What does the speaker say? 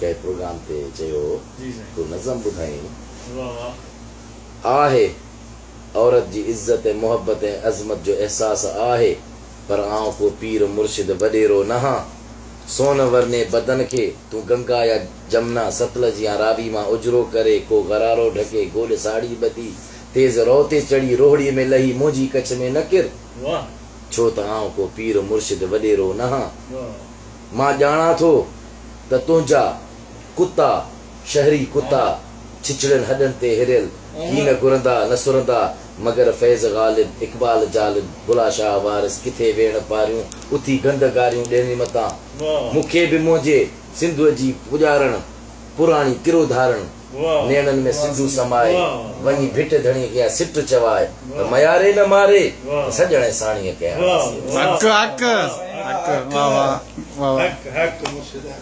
के प्रोग्राम ते चयो जी साईं को नज़म ॿुधाई वाह वाह आहे औरत जी इज्जत ऐं मोहब्बत ऐं अज़मत जो एहसास आहे पर आऊं को पीर मुर्शिद वॾेरो नहा सोन वरने बदन खे तूं गंगा या जमुना सतलज या रावी मां उजरो करे को गरारो ढके गोल साड़ी ॿधी तेज़ रओ ते चढ़ी रोहड़ीअ में लही मुंहिंजी कच्छ में न किर वाह छो त आऊं को पीर मुर्शिद वॾेरो नहा वाह मां ॼाणा थो त तुंहिंजा कुता शहरी कुता छिछड़नि हॾनि ते हिरियल ही न घुरंदा न सुरंदा मगर फैज़ ग़ालिब इक़बाल जालिब बुला शाह वारिस किथे वेण पारियूं उथी गंद गारियूं ॾेनी मतां मूंखे बि मुंहिंजे सिंधुअ जी पुॼारण पुराणी किरो धारण नेणनि में सिंधु समाए वञी भिट धणी कया सिट चवाए त मयारे न मारे सॼण साणीअ कया हक हक हक वाह वाह वाह हक मुर्शिद